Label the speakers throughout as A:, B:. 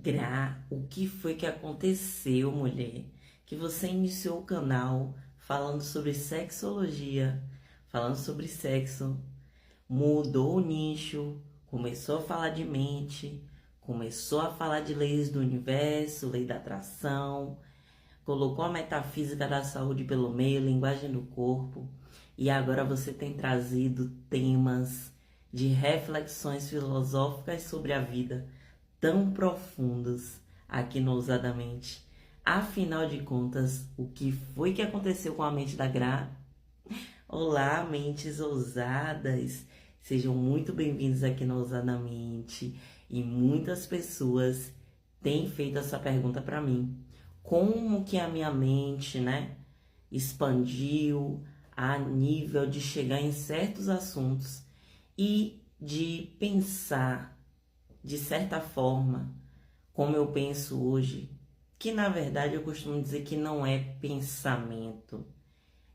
A: Gra, o que foi que aconteceu, mulher? Que você iniciou o canal falando sobre sexologia, falando sobre sexo, mudou o nicho, começou a falar de mente, começou a falar de leis do universo, lei da atração, colocou a metafísica da saúde pelo meio, linguagem do corpo, e agora você tem trazido temas de reflexões filosóficas sobre a vida tão profundos aqui no Ousadamente. Afinal de contas, o que foi que aconteceu com a mente da Gra? Olá, mentes ousadas! Sejam muito bem-vindos aqui no Ousadamente. E muitas pessoas têm feito essa pergunta para mim. Como que a minha mente, expandiu a nível de chegar em certos assuntos e de pensar de certa forma, como eu penso hoje, que na verdade eu costumo dizer que não é pensamento,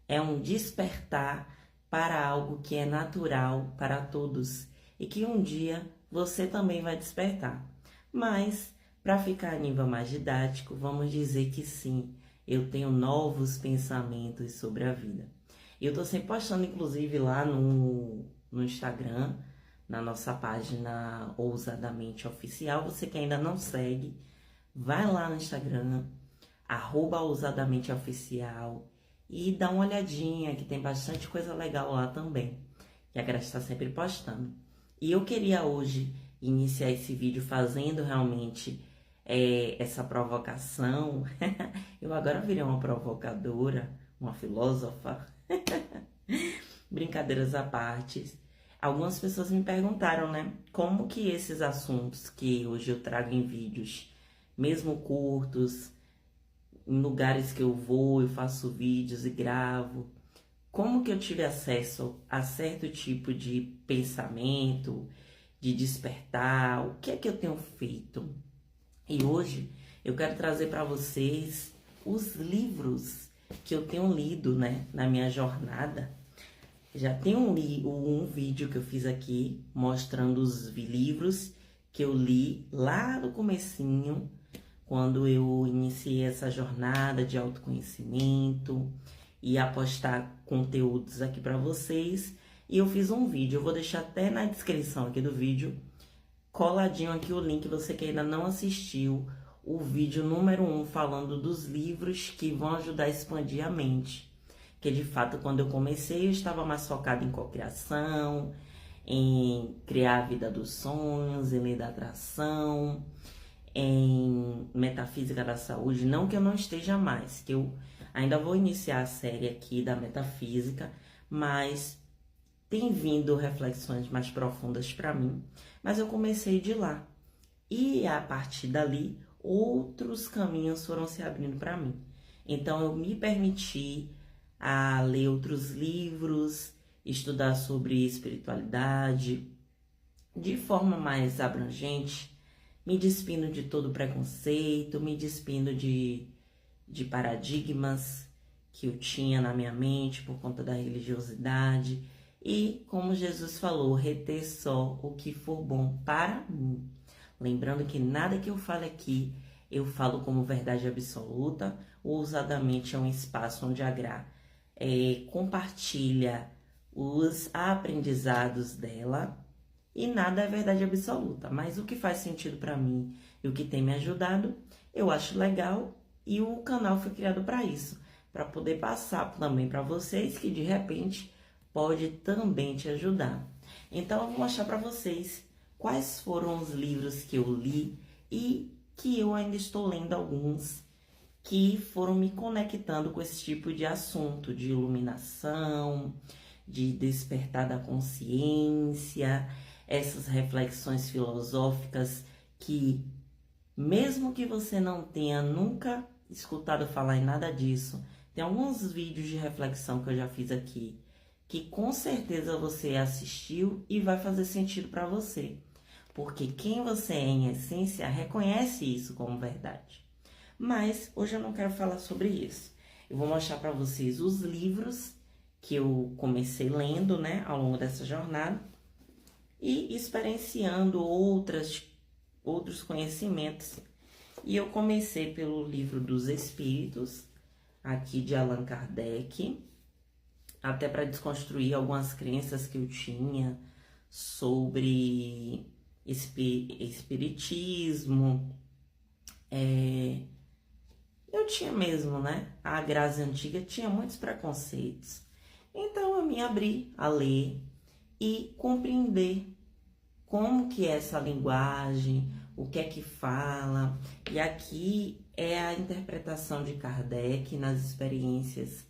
A: é um despertar para algo que é natural para todos e que um dia você também vai despertar. Mas, para ficar a nível mais didático, vamos dizer que sim, eu tenho novos pensamentos sobre a vida. Eu estou sempre postando, inclusive, lá no Instagram, na nossa página Ousadamente Oficial. Você que ainda não segue, vai lá no Instagram, @Ousadamente Oficial, e dá uma olhadinha, que tem bastante coisa legal lá também, que a Graça está sempre postando. E eu queria hoje iniciar esse vídeo fazendo realmente essa provocação. Eu agora virei uma provocadora, uma filósofa. Brincadeiras à parte. Algumas pessoas me perguntaram, como que esses assuntos que hoje eu trago em vídeos, mesmo curtos, em lugares que eu vou, eu faço vídeos e gravo, como que eu tive acesso a certo tipo de pensamento, de despertar, o que é que eu tenho feito? E hoje eu quero trazer para vocês os livros que eu tenho lido, na minha jornada. Já tem um vídeo que eu fiz aqui mostrando os livros que eu li lá no comecinho, quando eu iniciei essa jornada de autoconhecimento e a postar conteúdos aqui para vocês. E eu fiz um vídeo, eu vou deixar até na descrição aqui do vídeo, coladinho aqui o link, você que ainda não assistiu o vídeo número 1 falando dos livros que vão ajudar a expandir a mente. Que de fato, quando eu comecei, eu estava mais focada em cocriação, em criar a vida dos sonhos, em lei da atração, em metafísica da saúde. Não que eu não esteja mais, que eu ainda vou iniciar a série aqui da metafísica, mas tem vindo reflexões mais profundas para mim. Mas eu comecei de lá. E a partir dali, outros caminhos foram se abrindo para mim. Então eu me permiti a ler outros livros, estudar sobre espiritualidade de forma mais abrangente, me despindo de todo preconceito, me despindo de paradigmas que eu tinha na minha mente por conta da religiosidade e, como Jesus falou, reter só o que for bom para mim. Lembrando que nada que eu fale aqui eu falo como verdade absoluta. Ousadamente é um espaço onde a Gra compartilha os aprendizados dela e nada é verdade absoluta, mas o que faz sentido para mim e o que tem me ajudado, eu acho legal, e o canal foi criado para isso, para poder passar também para vocês que de repente pode também te ajudar. Então eu vou mostrar para vocês quais foram os livros que eu li e que eu ainda estou lendo alguns, que foram me conectando com esse tipo de assunto, de iluminação, de despertar da consciência, essas reflexões filosóficas que, mesmo que você não tenha nunca escutado falar em nada disso, tem alguns vídeos de reflexão que eu já fiz aqui, que com certeza você assistiu e vai fazer sentido para você. Porque quem você é em essência reconhece isso como verdade. Mas hoje eu não quero falar sobre isso. Eu vou mostrar para vocês os livros que eu comecei lendo, ao longo dessa jornada e experienciando outros conhecimentos E eu comecei pelo Livro dos Espíritos, aqui de Allan Kardec, até para desconstruir algumas crenças que eu tinha sobre espiritismo. Eu tinha mesmo, né? A Grazi Antiga tinha muitos preconceitos. Então eu me abri a ler e compreender como que é essa linguagem, o que é que fala. E aqui é a interpretação de Kardec nas experiências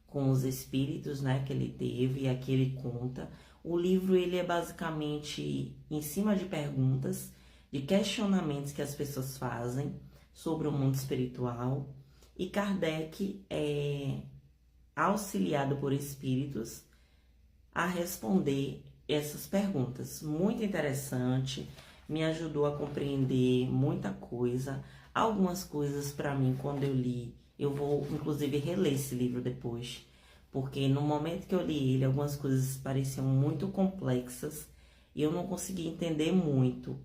A: com os espíritos, né, que ele teve, e aqui ele conta. O livro ele é basicamente em cima de perguntas, de questionamentos que as pessoas fazem sobre o mundo espiritual. E Kardec é auxiliado por espíritos a responder essas perguntas. Muito interessante, me ajudou a compreender muita coisa. Algumas coisas para mim, quando eu li, eu vou inclusive reler esse livro depois, porque no momento que eu li ele, algumas coisas pareciam muito complexas e eu não conseguia entender muito.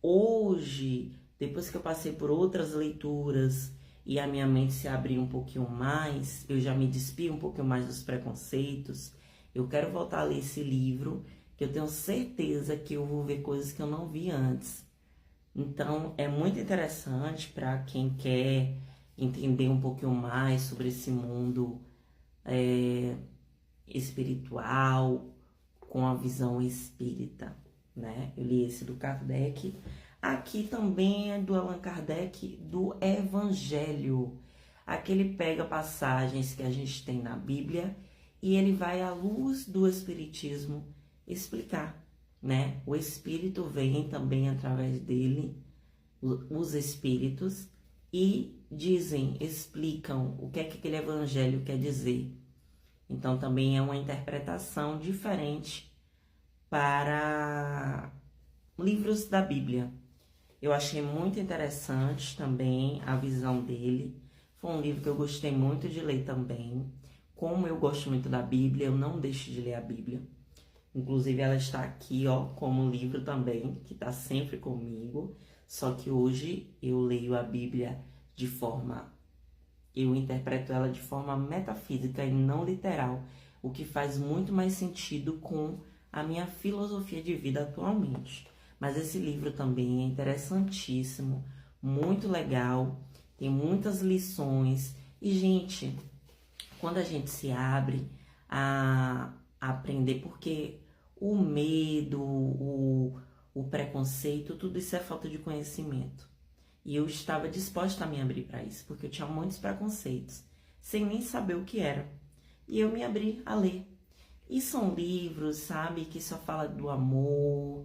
A: Hoje, depois que eu passei por outras leituras e a minha mente se abriu um pouquinho mais, eu já me despi um pouquinho mais dos preconceitos, eu quero voltar a ler esse livro, que eu tenho certeza que eu vou ver coisas que eu não vi antes. Então, é muito interessante para quem quer entender um pouquinho mais sobre esse mundo espiritual, com a visão espírita, né? Eu li esse do Kardec. Aqui também é do Allan Kardec, do Evangelho. Aqui ele pega passagens que a gente tem na Bíblia e ele vai à luz do Espiritismo explicar, né? O Espírito vem também através dele, os Espíritos, e dizem, explicam o que é que aquele Evangelho quer dizer. Então também é uma interpretação diferente para livros da Bíblia. Eu achei muito interessante também a visão dele. Foi um livro que eu gostei muito de ler também. Como eu gosto muito da Bíblia, eu não deixo de ler a Bíblia. Inclusive ela está aqui, ó, como livro também, que está sempre comigo. Só que hoje eu leio a Bíblia de forma... eu interpreto ela de forma metafísica e não literal, o que faz muito mais sentido com a minha filosofia de vida atualmente. Mas esse livro também é interessantíssimo, muito legal, tem muitas lições. E, gente, quando a gente se abre a aprender, porque o medo, o preconceito, tudo isso é falta de conhecimento. E eu estava disposta a me abrir para isso, porque eu tinha muitos preconceitos, sem nem saber o que era. E eu me abri a ler. E são livros, sabe, que só fala do amor,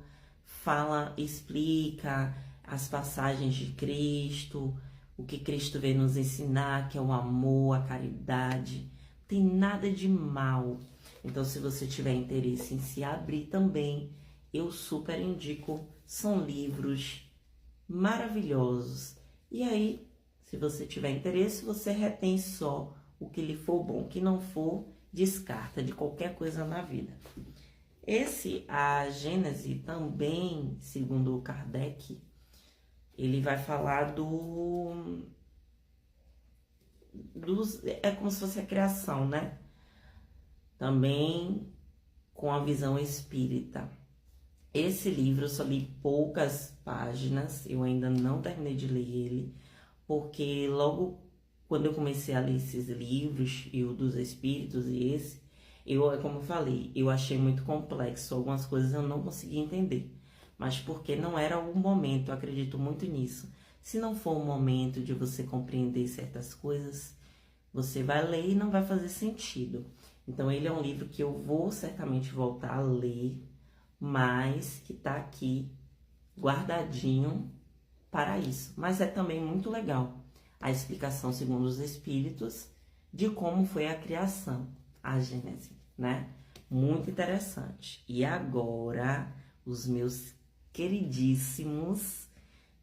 A: explica as passagens de Cristo, o que Cristo veio nos ensinar, que é o amor, a caridade. Não tem nada de mal. Então, se você tiver interesse em se abrir também, eu super indico. São livros maravilhosos. E aí, se você tiver interesse, você retém só o que lhe for bom. O que não for, descarta de qualquer coisa na vida. A Gênese, também, segundo o Kardec, ele vai falar é como se fosse a criação, né? Também com a visão espírita. Esse livro eu só li poucas páginas, eu ainda não terminei de ler ele, porque logo quando eu comecei a ler esses livros, e o dos espíritos e esse, como eu falei, eu achei muito complexo, algumas coisas eu não consegui entender, mas porque não era o momento, eu acredito muito nisso. Se não for o momento de você compreender certas coisas, você vai ler e não vai fazer sentido. Então ele é um livro que eu vou certamente voltar a ler, mas que tá aqui guardadinho para isso. Mas é também muito legal a explicação segundo os espíritos de como foi a criação, a Gênese, né? Muito interessante. E agora, os meus queridíssimos,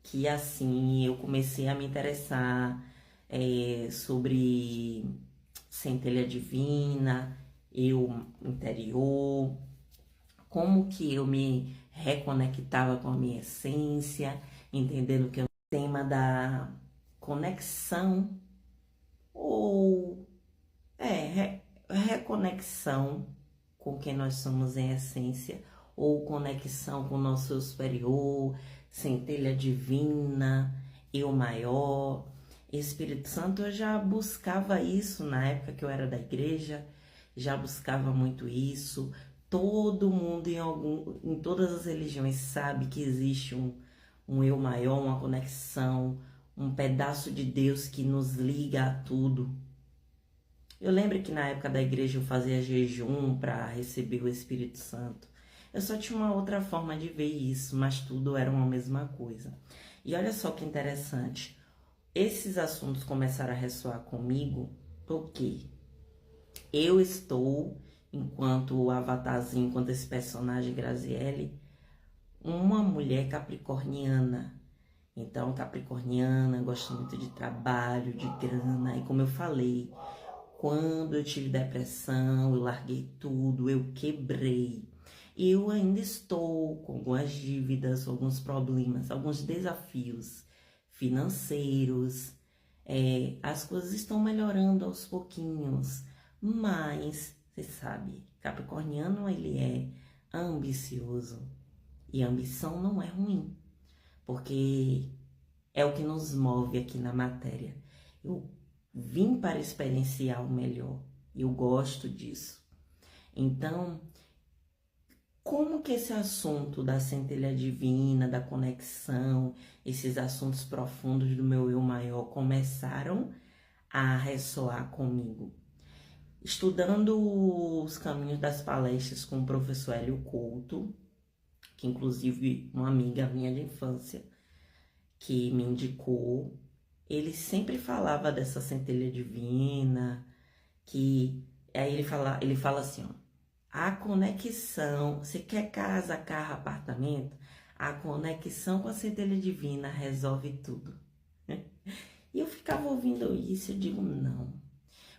A: que assim eu comecei a me interessar sobre centelha divina, eu interior, como que eu me reconectava com a minha essência, entendendo que é o tema conexão ou reconexão com quem nós somos em essência, ou conexão com o nosso eu superior, centelha divina, eu maior, Espírito Santo. Eu já buscava isso na época que eu era da igreja, já buscava muito isso. Todo mundo em todas as religiões sabe que existe um eu maior, uma conexão, um pedaço de Deus que nos liga a tudo. Eu lembro que na época da igreja eu fazia jejum para receber o Espírito Santo. Eu só tinha uma outra forma de ver isso, mas tudo era uma mesma coisa. E olha só que interessante. Esses assuntos começaram a ressoar comigo porque eu estou, enquanto o avatarzinho, enquanto esse personagem Graziele, uma mulher capricorniana. Então, capricorniana, gosta muito de trabalho, de grana. E como eu falei, quando eu tive depressão, eu larguei tudo, eu quebrei. Eu ainda estou com algumas dívidas, alguns problemas, alguns desafios financeiros. As coisas estão melhorando aos pouquinhos, mas você sabe, capricorniano ele é ambicioso e ambição não é ruim, porque é o que nos move aqui na matéria. Eu vim para experienciar o melhor e eu gosto disso. Então, como que esse assunto da centelha divina, da conexão, esses assuntos profundos do meu eu maior começaram a ressoar comigo? Estudando os caminhos das palestras com o professor Hélio Couto, que inclusive uma amiga minha de infância que me indicou, ele sempre falava dessa centelha divina, que aí ele fala assim, ó, a conexão, você quer casa, carro, apartamento? A conexão com a centelha divina resolve tudo. E eu ficava ouvindo isso, eu digo, não.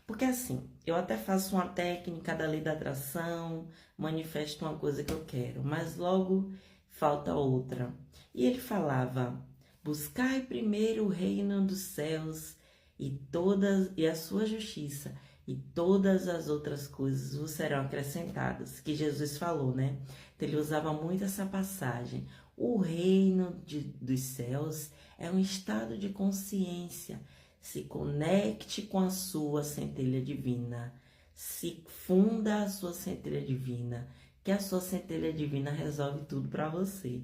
A: Porque assim, eu até faço uma técnica da lei da atração, manifesto uma coisa que eu quero, mas logo falta outra. E ele falava, buscai primeiro o reino dos céus e a sua justiça, e todas as outras coisas vos serão acrescentadas, que Jesus falou, né? Então, ele usava muito essa passagem. O reino dos céus é um estado de consciência. Se conecte com a sua centelha divina, se funda a sua centelha divina, que a sua centelha divina resolve tudo para você.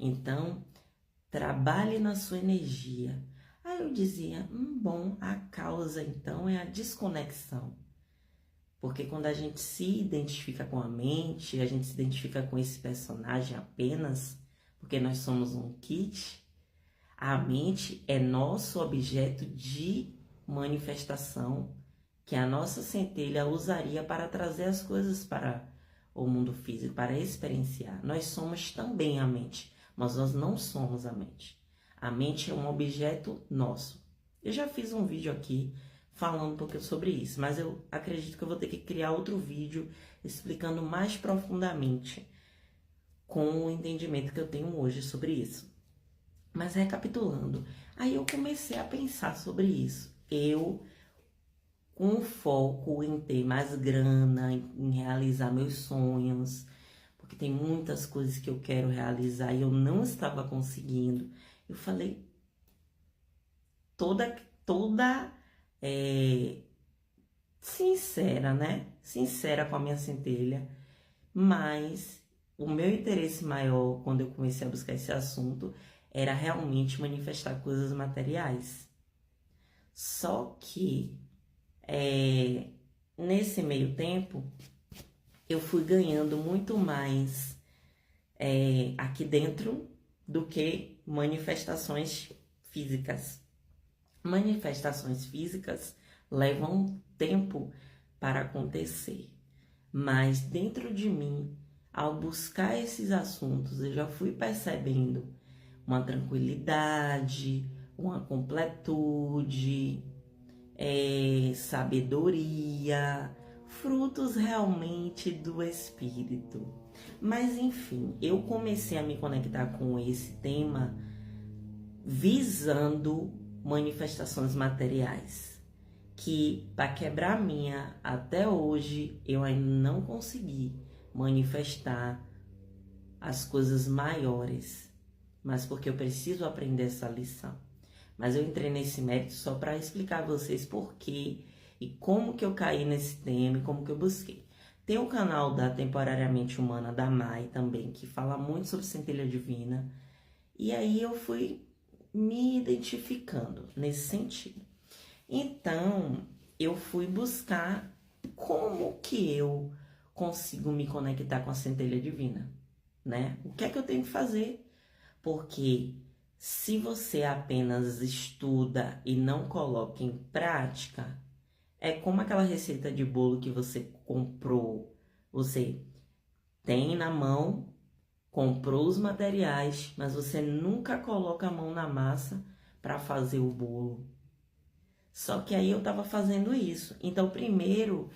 A: Então, trabalhe na sua energia. Aí eu dizia, bom, a causa então é a desconexão. Porque quando a gente se identifica com a mente, a gente se identifica com esse personagem apenas, porque nós somos um kit, a mente é nosso objeto de manifestação que a nossa centelha usaria para trazer as coisas para o mundo físico, para experienciar. Nós somos também a mente, mas nós não somos a mente. A mente é um objeto nosso. Eu já fiz um vídeo aqui falando um pouquinho sobre isso, mas eu acredito que eu vou ter que criar outro vídeo explicando mais profundamente com o entendimento que eu tenho hoje sobre isso. Mas recapitulando, aí eu comecei a pensar sobre isso. Eu, com foco em ter mais grana, em realizar meus sonhos, porque tem muitas coisas que eu quero realizar e eu não estava conseguindo. Eu falei, toda sincera, né? Sincera com a minha centelha, mas o meu interesse maior quando eu comecei a buscar esse assunto era realmente manifestar coisas materiais. Só que nesse meio tempo eu fui ganhando muito mais aqui dentro do que manifestações físicas. Manifestações físicas levam tempo para acontecer, mas dentro de mim, ao buscar esses assuntos, eu já fui percebendo uma tranquilidade, uma completude, sabedoria, frutos realmente do espírito. Mas enfim, eu comecei a me conectar com esse tema visando manifestações materiais, que para quebrar a minha, até hoje eu ainda não consegui manifestar as coisas maiores, mas porque eu preciso aprender essa lição. Mas eu entrei nesse mérito só para explicar a vocês por quê e como que eu caí nesse tema e como que eu busquei. Tem o canal da Temporariamente Humana da Mai também, que fala muito sobre centelha divina. E aí eu fui me identificando nesse sentido. Então, eu fui buscar como que eu consigo me conectar com a centelha divina, né? O que é que eu tenho que fazer? Porque se você apenas estuda e não coloca em prática, é como aquela receita de bolo que você comprou, você tem na mão, comprou os materiais, mas você nunca coloca a mão na massa para fazer o bolo. Só que aí eu estava fazendo isso. Então, primeiro,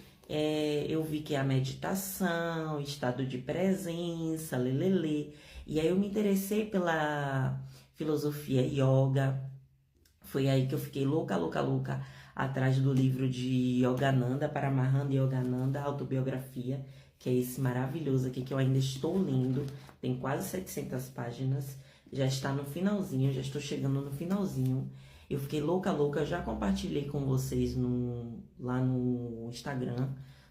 A: eu vi que a meditação, estado de presença, lelele. E aí eu me interessei pela filosofia yoga. Foi aí que eu fiquei louca, louca, louca, atrás do livro de Yogananda, Paramahansa Yogananda, autobiografia, que é esse maravilhoso aqui que eu ainda estou lendo. Tem quase 700 páginas, já está no finalzinho, já estou chegando no finalzinho. Eu fiquei louca, louca, já compartilhei com vocês lá no Instagram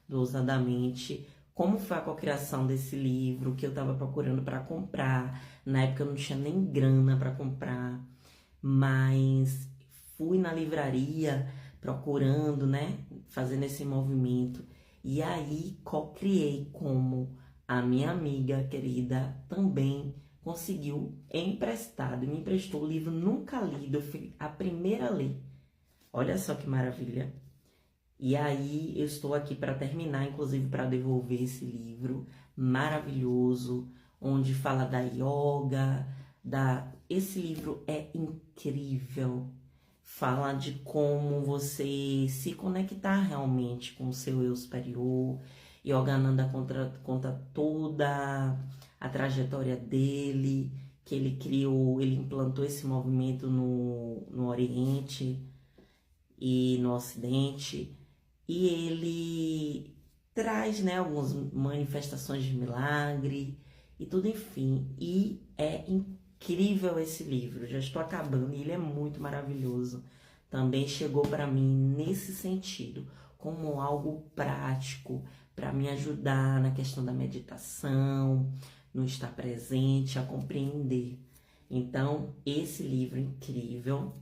A: do Ousadamente como foi a cocriação desse livro, que eu estava procurando para comprar. Na época eu não tinha nem grana para comprar, mas fui na livraria procurando, né, fazendo esse movimento. E aí co-criei como a minha amiga querida também conseguiu emprestado, me emprestou o livro nunca lido, eu fui a primeira a ler. Olha só que maravilha. E aí eu estou aqui para terminar, inclusive para devolver esse livro maravilhoso, onde fala da yoga, esse livro é incrível. Fala de como você se conectar realmente com o seu eu superior. Yogananda conta toda a trajetória dele, que ele criou, ele implantou esse movimento no Oriente e no Ocidente, e ele traz, né, algumas manifestações de milagre e tudo, enfim, e é incrível esse livro, já estou acabando e ele é muito maravilhoso. Também chegou para mim nesse sentido, como algo prático, para me ajudar na questão da meditação, no estar presente, a compreender. Então, esse livro é incrível.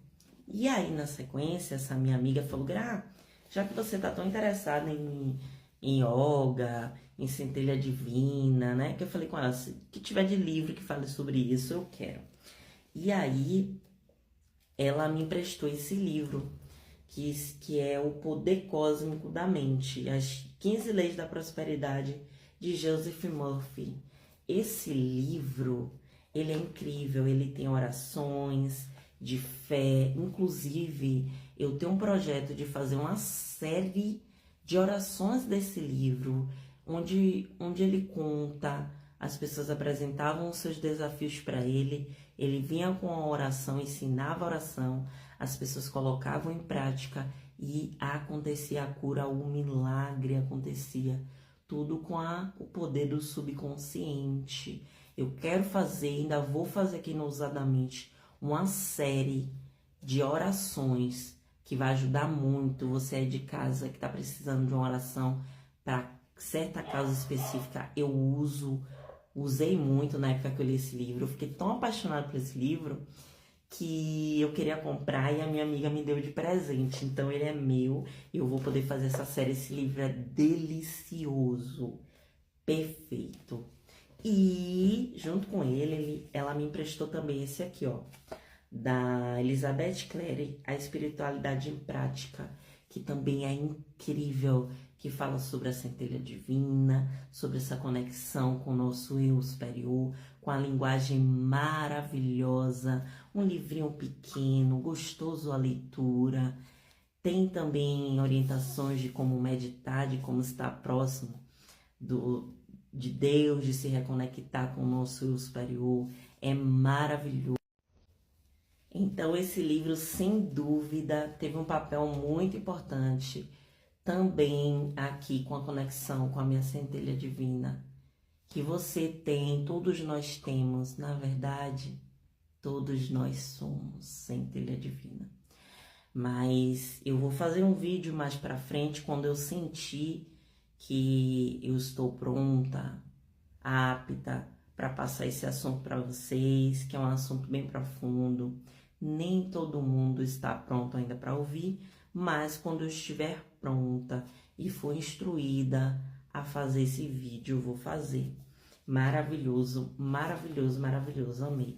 A: E aí, na sequência, essa minha amiga falou, Gra, já que você tá tão interessada em yoga, em centelha divina, né? Que eu falei com ela, se que tiver de livro que fale sobre isso, eu quero. E aí, ela me emprestou esse livro, que é O Poder Cósmico da Mente, as 15 Leis da Prosperidade, de Joseph Murphy. Esse livro, ele é incrível, ele tem orações de fé, inclusive eu tenho um projeto de fazer uma série de orações desse livro, onde ele conta, as pessoas apresentavam os seus desafios para ele vinha com a oração, ensinava a oração, as pessoas colocavam em prática e acontecia a cura, o milagre acontecia. Tudo com o poder do subconsciente. Eu quero fazer, ainda vou fazer aqui no Ousadamente, uma série de orações que vai ajudar muito você aí de casa que está precisando de uma oração para certa causa específica. Eu usei muito na época que eu li esse livro. Eu fiquei tão apaixonada por esse livro que eu queria comprar e a minha amiga me deu de presente. Então ele é meu e eu vou poder fazer essa série. Esse livro é delicioso, perfeito. E junto com ela me emprestou também esse aqui, ó, da Elizabeth Clary, A Espiritualidade em Prática, que também é incrível, que fala sobre a centelha divina, sobre essa conexão com o nosso eu superior, com a linguagem maravilhosa, um livrinho pequeno, gostoso a leitura. Tem também orientações de como meditar, de como estar próximo de Deus, de se reconectar com o nosso eu superior. É maravilhoso. Então, esse livro, sem dúvida, teve um papel muito importante também aqui com a conexão com a minha centelha divina. Que você tem, todos nós temos, na verdade, todos nós somos centelha divina. Mas eu vou fazer um vídeo mais pra frente quando eu sentir que eu estou pronta, apta para passar esse assunto para vocês, que é um assunto bem profundo. Nem todo mundo está pronto ainda para ouvir, mas quando eu estiver pronta e for instruída a fazer esse vídeo, eu vou fazer. Maravilhoso, maravilhoso, maravilhoso, amei.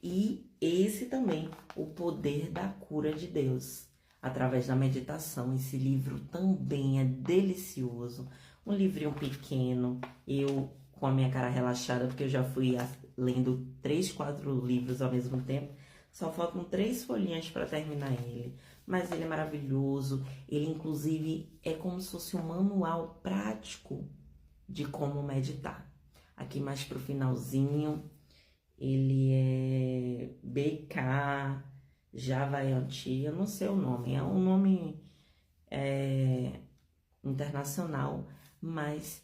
A: E esse também, o poder da cura de Deus, através da meditação. Esse livro também é delicioso, um livrinho pequeno, eu com a minha cara relaxada, porque eu já fui lendo 3, 4 livros ao mesmo tempo, só faltam 3 folhinhas para terminar ele. Mas ele é maravilhoso, ele inclusive é como se fosse um manual prático de como meditar. Aqui mais pro finalzinho, ele é BK Javayanti, eu não sei o nome, é um nome internacional, mas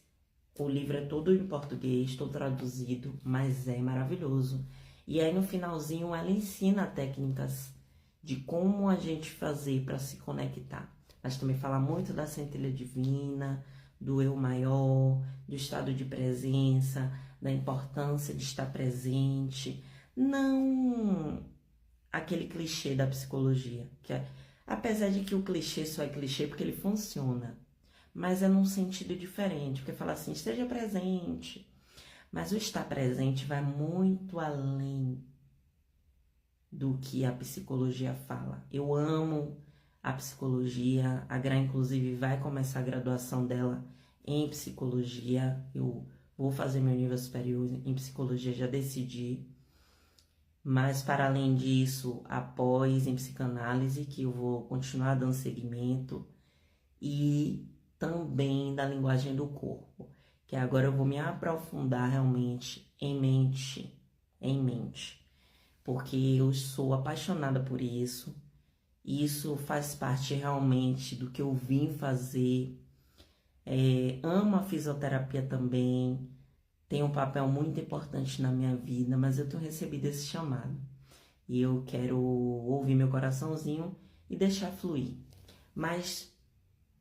A: o livro é todo em português, todo traduzido, mas é maravilhoso. E aí no finalzinho ela ensina técnicas de como a gente fazer para se conectar. Mas também fala muito da centelha divina, do eu maior, do estado de presença, da importância de estar presente. Não aquele clichê da psicologia, apesar de que o clichê só é clichê porque ele funciona, mas é num sentido diferente, porque fala assim, esteja presente. Mas o estar presente vai muito além do que a psicologia fala. Eu amo a psicologia, a Gra inclusive vai começar a graduação dela em psicologia, eu vou fazer meu nível superior em psicologia, já decidi. Mas para além disso, após em psicanálise, que eu vou continuar dando seguimento, e também da linguagem do corpo, que agora eu vou me aprofundar realmente em mente, porque eu sou apaixonada por isso, isso faz parte realmente do que eu vim fazer, amo a fisioterapia também, tem um papel muito importante na minha vida, mas eu tenho recebido esse chamado, e eu quero ouvir meu coraçãozinho e deixar fluir, mas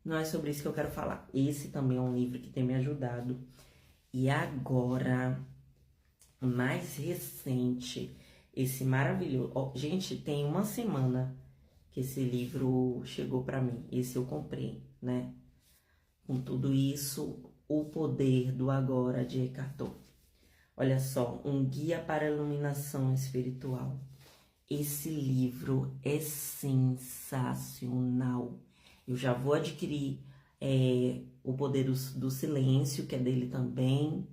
A: não é sobre isso que eu quero falar. Esse também é um livro que tem me ajudado. E agora, mais recente, esse maravilhoso... Oh, gente, tem uma semana que esse livro chegou para mim. Esse eu comprei, né? Com tudo isso, O Poder do Agora, de Eckhart Tolle. Olha só, um guia para a iluminação espiritual. Esse livro é sensacional. Eu já vou adquirir O Poder do Silêncio, que é dele também,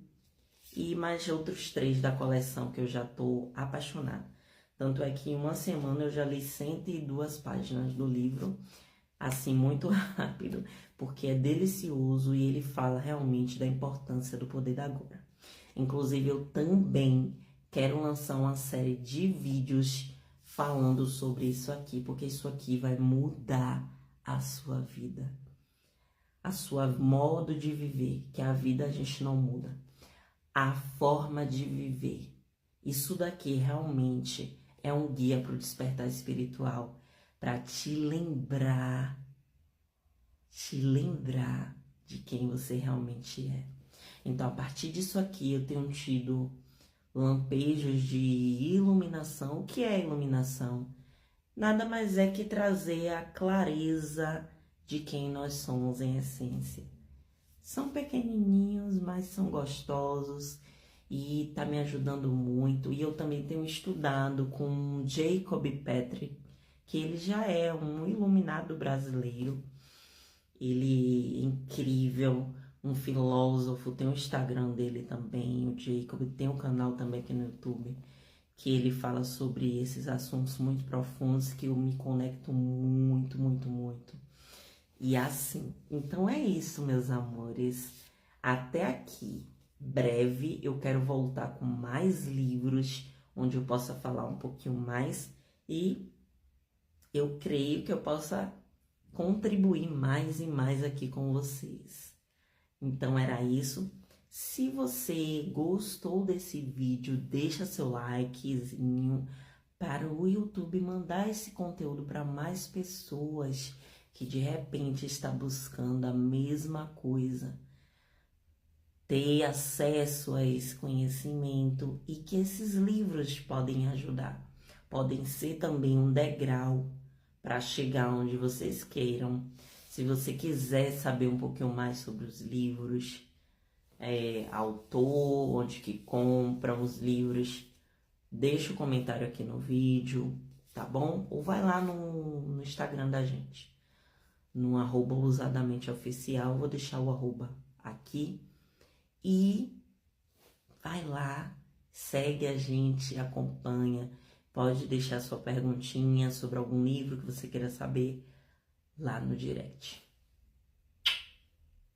A: e mais outros 3 da coleção que eu já tô apaixonada. Tanto é que em uma semana eu já li 102 páginas do livro, assim, muito rápido, porque é delicioso e ele fala realmente da importância do poder da agora. Inclusive, eu também quero lançar uma série de vídeos falando sobre isso aqui, porque isso aqui vai mudar a sua vida, a sua modo de viver, que a vida a gente não muda, a forma de viver. Isso daqui realmente é um guia para o despertar espiritual, para te lembrar de quem você realmente é. Então, a partir disso aqui, eu tenho tido lampejos de iluminação. O que é iluminação? Nada mais é que trazer a clareza de quem nós somos em essência. São pequenininhos, mas são gostosos e tá me ajudando muito. E eu também tenho estudado com Jacob Petri, que ele já é um iluminado brasileiro. Ele é incrível, um filósofo, tem o Instagram dele também, o Jacob, tem um canal também aqui no YouTube, que ele fala sobre esses assuntos muito profundos que eu me conecto muito, muito, muito. E assim, então é isso, meus amores. Até aqui. Breve eu quero voltar com mais livros, onde eu possa falar um pouquinho mais E eu creio que eu possa contribuir mais e mais aqui com vocês. Então era isso. Se você gostou desse vídeo, deixa seu likezinho para o YouTube mandar esse conteúdo para mais pessoas que de repente está buscando a mesma coisa, ter acesso a esse conhecimento, e que esses livros podem ajudar, podem ser também um degrau para chegar onde vocês queiram. Se você quiser saber um pouquinho mais sobre os livros, autor, onde que compram os livros, deixa o comentário aqui no vídeo, tá bom? Ou vai lá no Instagram da gente, no @ousadamenteoficial, vou deixar o arroba aqui. E vai lá, segue a gente, acompanha, pode deixar sua perguntinha sobre algum livro que você queira saber lá no direct.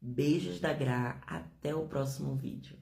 A: Beijos da Gra, até o próximo vídeo.